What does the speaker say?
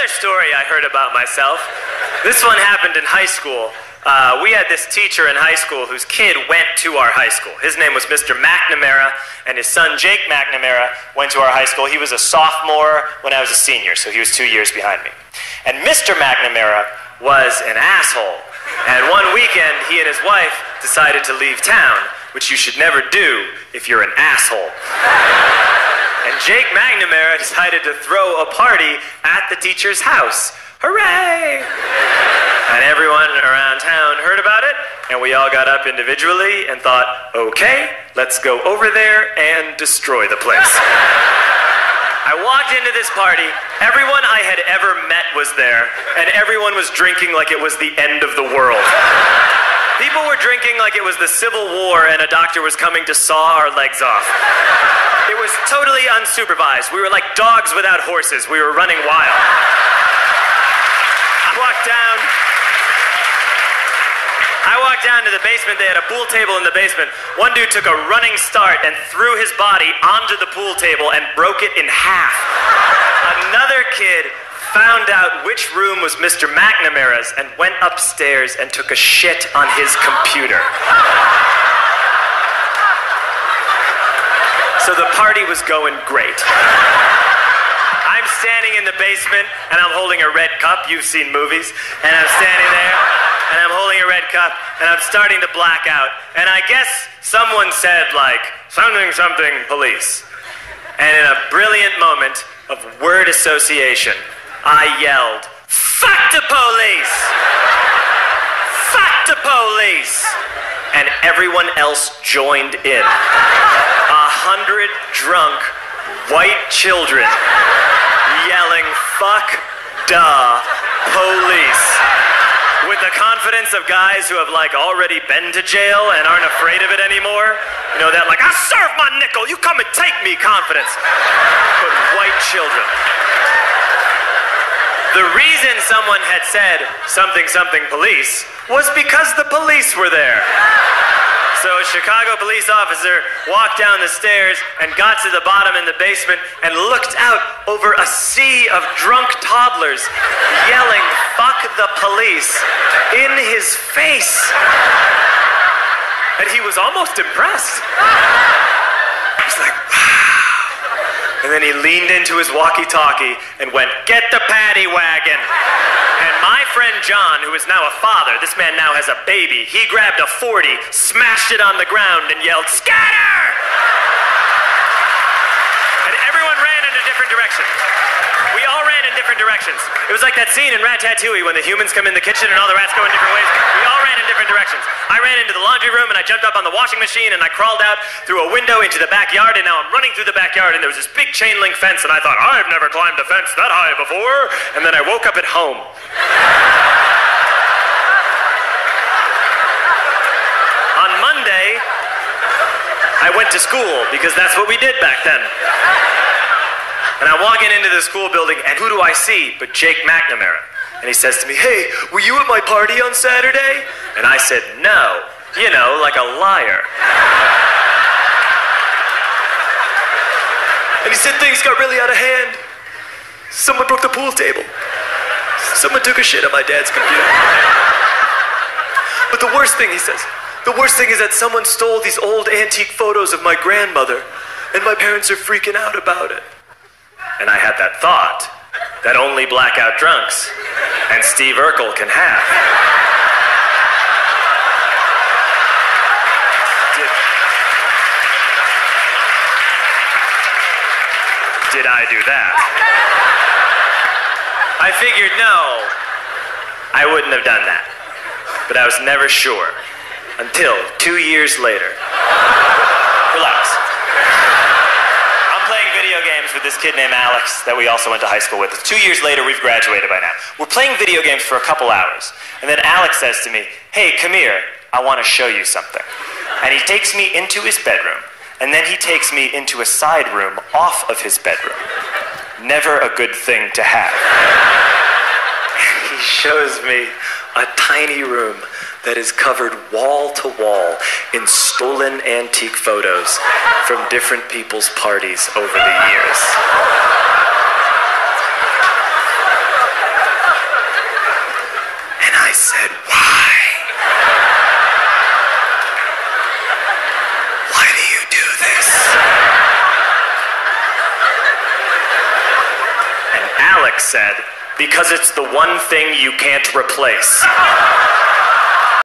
another story I heard about myself. This one happened in high school. We had this teacher in high school whose kid went to our high school. His name was Mr. McNamara, and his son Jake McNamara went to our high school. He was a sophomore when I was a senior, so he was 2 years behind me. And Mr. McNamara was an asshole. And one weekend, he and his wife decided to leave town, which you should never do if you're an asshole. And Jake McNamara decided to throw a party at the teacher's house. Hooray! And everyone around town heard about it, and we all got up individually and thought, okay, let's go over there and destroy the place. I walked into this party, everyone I had ever met was there, and everyone was drinking like it was the end of the world. People were drinking like it was the Civil War and a doctor was coming to saw our legs off. It was totally unsupervised. We were like dogs without horses. We were running wild. I walked down to the basement. They had a pool table in the basement. One dude took a running start and threw his body onto the pool table and broke it in half. Another kid found out which room was Mr. McNamara's and went upstairs and took a shit on his computer. So the party was going great. I'm standing in the basement and I'm holding a red cup. You've seen movies. And I'm standing there and I'm holding a red cup and I'm starting to black out. And I guess someone said like, something, something, police. And in a brilliant moment of word association, I yelled, fuck the police! Fuck the police! And everyone else joined in. 100 drunk white children yelling, fuck the police. With the confidence of guys who have like already been to jail and aren't afraid of it anymore. You know, that like, I'll serve my nickel, you come and take me confidence. But white children. The reason someone had said something, something police was because the police were there. So a Chicago police officer walked down the stairs and got to the bottom in the basement and looked out over a sea of drunk toddlers yelling, fuck the police, in his face. And he was almost impressed. He was like, wow. And then he leaned into his walkie-talkie and went, get the paddy wagon. And my friend John, who is now a father, this man now has a baby, he grabbed a 40, smashed it on the ground and yelled, scatter! And everyone ran in a different direction. We all ran in different directions. It was like that scene in Ratatouille when the humans come in the kitchen and all the rats go in different ways. We all ran in different directions. I ran into the laundry room and I jumped up on the washing machine and I crawled out through a window into the backyard, and now I'm running through the backyard and there was this big chain link fence and I thought, I've never climbed a fence that high before. And then I woke up at home. On Monday, I went to school because that's what we did back then. And I'm walking into the school building, and who do I see but Jake McNamara? And he says to me, hey, were you at my party on Saturday? And I said, no, you know, like a liar. And he said things got really out of hand. Someone broke the pool table. Someone took a shit on my dad's computer. But the worst thing, he says, the worst thing is that someone stole these old antique photos of my grandmother, and my parents are freaking out about it. And I had that thought that only blackout drunks and Steve Urkel can have. Did I do that? I figured no, I wouldn't have done that. But I was never sure until 2 years later. Relax. Video games with this kid named Alex that we also went to high school with. 2 years later, we've graduated by now. We're playing video games for a couple hours. And then Alex says to me, hey, come here, I want to show you something. And he takes me into his bedroom, and then he takes me into a side room off of his bedroom. Never a good thing to have. He shows me a tiny room that is covered wall to wall in stolen antique photos from different people's parties over the years. Alex said, because it's the one thing you can't replace.